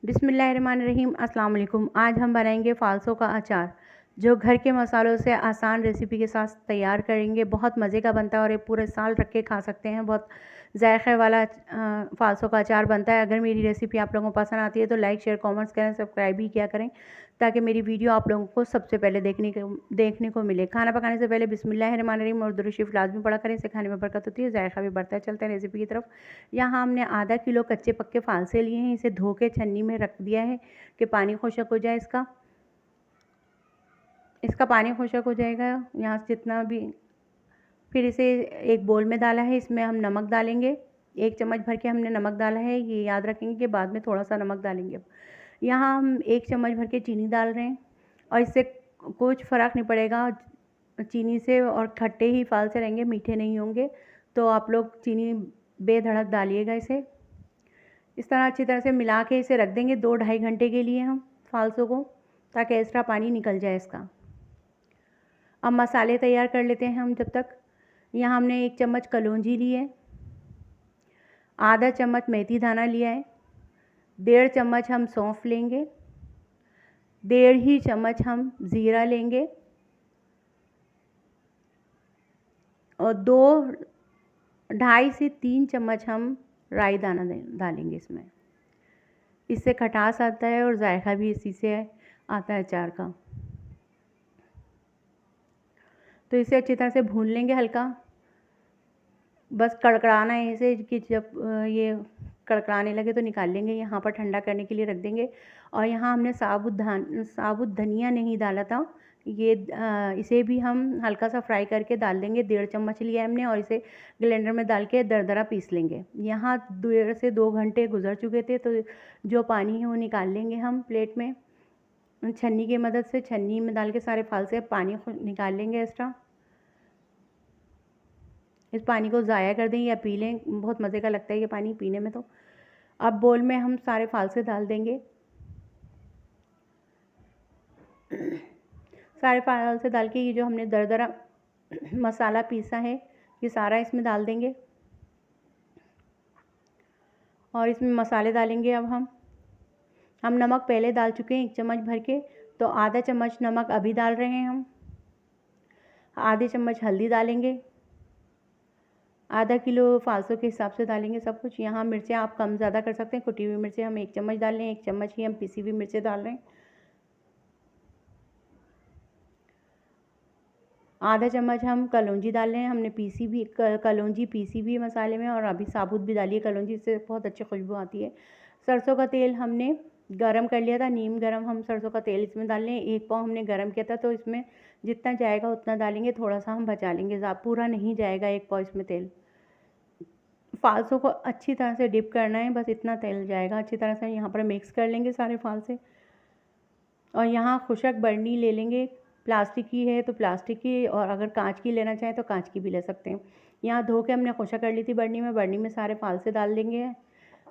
बिस्मिल्लाहिर्रहमानिर्रहीम अस्सलाम वालेकुम। आज हम बनाएंगे फ़ालसों का अचार, जो घर के मसालों से आसान रेसिपी के साथ तैयार करेंगे। बहुत मज़े का बनता है और ये पूरे साल रख के खा सकते हैं। बहुत जायक़े वाला फ़ालसों का अचार बनता है। अगर मेरी रेसिपी आप लोगों को पसंद आती है तो लाइक शेयर कमेंट्स करें, सब्सक्राइब भी किया करें, ताकि मेरी वीडियो आप लोगों को सबसे पहले देखने को मिले। खाना पकाने से पहले बिस्मिल्लाहिर्रहमानिर्रहीम और दुरूद शरीफ लाज़मी पढ़ा करें। इससे खाने में बरकत होती है, जायका भी बढ़ता है। चलते हैं रेसिपी की तरफ। यहाँ हमने आधा किलो कच्चे पक्के फ़ालसे लिए हैं। इसे धो के छन्नी में रख दिया है कि पानी खुशक हो जाए। इसका पानी खुशक हो जाएगा यहाँ से जितना भी। फिर इसे एक बोल में डाला है। इसमें हम नमक डालेंगे। 1 चम्मच भर के हमने नमक डाला है। ये याद रखेंगे कि बाद में थोड़ा सा नमक डालेंगे। यहाँ हम 1 चम्मच भर के चीनी डाल रहे हैं और इससे कुछ फ़र्क नहीं पड़ेगा चीनी से, और खट्टे ही फ़ालसे रहेंगे, मीठे नहीं होंगे। तो आप लोग चीनी बेधड़क डालिएगा। इसे इस तरह अच्छी तरह से मिला के इसे रख देंगे 2-2.5 घंटे के लिए हम फ़ालसों को, ताकि एक्स्ट्रा पानी निकल जाए इसका। अब मसाले तैयार कर लेते हैं हम जब तक। यहाँ हमने 1 चम्मच कलौंजी ली है, आधा चम्मच मेथी दाना लिया है, 1.5 चम्मच हम सौंफ लेंगे, 1.5 ही चम्मच हम ज़ीरा लेंगे और 2-2.5 से 3 चम्मच हम राई दाना डालेंगे इसमें। इससे खटास आता है और जायका भी इसी से आता है अचार का। तो इसे अच्छी तरह से भून लेंगे हल्का, बस कड़कड़ाना है इसे, कि जब ये कड़कड़ाने लगे तो निकाल लेंगे। यहाँ पर ठंडा करने के लिए रख देंगे। और यहाँ हमने साबुत धनिया नहीं डाला था, ये इसे भी हम हल्का सा फ्राई करके डाल देंगे। 1.5 चम्मच लिया हमने और इसे ब्लेंडर में डाल के दरदरा पीस लेंगे। यहाँ 1.5 से 2 घंटे गुजर चुके थे, तो जो पानी है वो निकाल लेंगे हम प्लेट में छन्नी की मदद से। छन्नी में डाल के सारे फ़ालसे पानी निकाल लेंगे एक्स्ट्रा। इस पानी को ज़ाया कर दें या पी लें, बहुत मज़े का लगता है ये पानी पीने में। तो अब बोल में हम सारे फ़ालसे डाल देंगे। सारे फ़ालसे डाल के ये जो हमने दरदरा मसाला पीसा है ये सारा इसमें डाल देंगे। और इसमें मसाले डालेंगे अब हम नमक पहले डाल चुके हैं 1 चम्मच भर के, तो आधा चम्मच नमक अभी डाल रहे हैं हम। आधे चम्मच हल्दी डालेंगे, आधा किलो फ़ालसों के हिसाब से डालेंगे सब कुछ। यहाँ मिर्चें आप कम ज़्यादा कर सकते हैं। कुटी हुई मिर्चें हम 1 चम्मच डाल रहे हैं, 1 चम्मच ही हम पिसी हुई मिर्चें डाल रहे हैं। आधा चम्मच हम कलौंजी डाल रहे हैं। हमने कलौंजी पीसी भी मसाले में, और अभी साबुत भी डाली है कलौंजी, इससे बहुत अच्छी खुशबू आती है। सरसों का तेल हमने गरम कर लिया था, नीम गरम हम सरसों का तेल इसमें डाल लें। 1 पाव हमने गरम किया था, तो इसमें जितना जाएगा उतना डालेंगे, थोड़ा सा हम बचा लेंगे, पूरा नहीं जाएगा 1 पाव इसमें तेल। फ़ालसों को अच्छी तरह से डिप करना है, बस इतना तेल जाएगा। अच्छी तरह से यहाँ पर मिक्स कर लेंगे सारे फ़ालसे। और यहाँ खुशक बर्नी ले लेंगे, प्लास्टिक की है तो प्लास्टिक की, और अगर कांच की लेना चाहें तो कांच की भी ले सकते हैं। यहाँ धो के हमने खुशक कर ली थी बर्नी में सारे फ़ालसे डाल देंगे।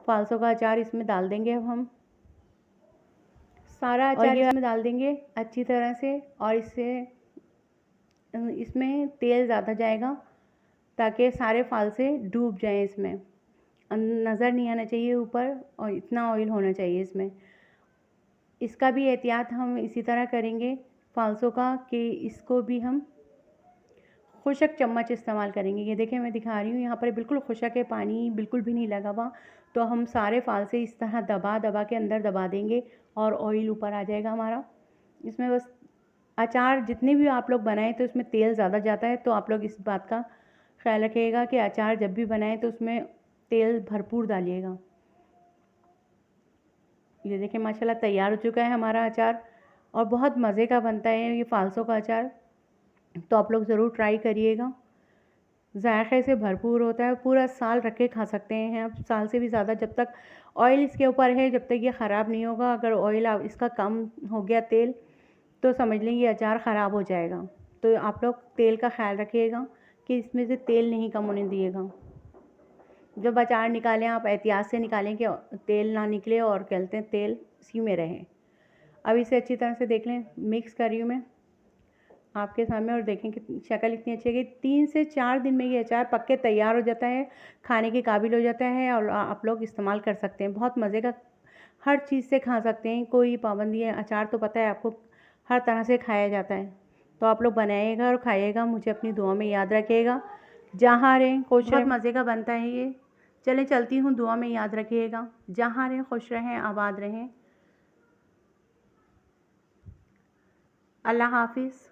फ़ालसों का अचार इसमें डाल देंगे अब हम सारा अचार इसमें डाल देंगे अच्छी तरह से। और इसमें तेल ज़्यादा जाएगा ताकि सारे फ़ालसे डूब जाएं इसमें, नज़र नहीं आना चाहिए ऊपर, और इतना ऑयल होना चाहिए इसमें। इसका भी एहतियात हम इसी तरह करेंगे फ़ालसों का, कि इसको भी हम खुशक चम्मच इस्तेमाल करेंगे। ये देखें मैं दिखा रही हूँ, यहाँ पर बिल्कुल खुशक है, पानी बिल्कुल भी नहीं लगा हुआ। तो हम सारे फ़ालसे इस तरह दबा दबा के अंदर दबा देंगे और ऑयल ऊपर आ जाएगा हमारा। इसमें बस अचार जितने भी आप लोग बनाएं तो इसमें तेल ज़्यादा जाता है, तो आप लोग इस बात का ख्याल रखिएगा कि अचार जब भी बनाएं तो उसमें तेल भरपूर डालिएगा। ये देखिए माशाल्लाह तैयार हो चुका है हमारा अचार, और बहुत मज़े का बनता है ये फ़ालसों का अचार। तो आप लोग ज़रूर ट्राई करिएगा, जायक़े से भरपूर होता है, पूरा साल रख के खा सकते हैं आप, साल से भी ज़्यादा। जब तक ऑयल इसके ऊपर है, जब तक ये ख़राब नहीं होगा। अगर ऑयल इसका कम हो गया तेल, तो समझ लें ये अचार ख़राब हो जाएगा। तो आप लोग तेल का ख्याल रखिएगा कि इसमें से तेल नहीं कम होने दिएगा। जब अचार निकालें आप एहतियात से निकालें कि तेल ना निकले, और कहते हैं तेल इसी में रहे। अब इसे अच्छी तरह से देख लें, मिक्स कर रही हूँ मैं आपके सामने, और देखें कि शक्ल इतनी अच्छी है कि 3 से 4 दिन में ये अचार पक के तैयार हो जाता है, खाने के काबिल हो जाता है, और आप लोग इस्तेमाल कर सकते हैं। बहुत मज़े का हर चीज़ से खा सकते हैं, कोई पाबंदी है। अचार तो पता है आपको हर तरह से खाया जाता है। तो आप लोग बनाइएगा और खाइएगा, मुझे अपनी दुआ में याद रखिएगा। जहाँ रहें खुश रहें। बहुत मज़े का बनता है ये। चलें चलती हूँ, दुआ में याद रखिएगा। जहाँ रहें खुश रहें, आबाद रहें। अल्लाह हाफ़िज़।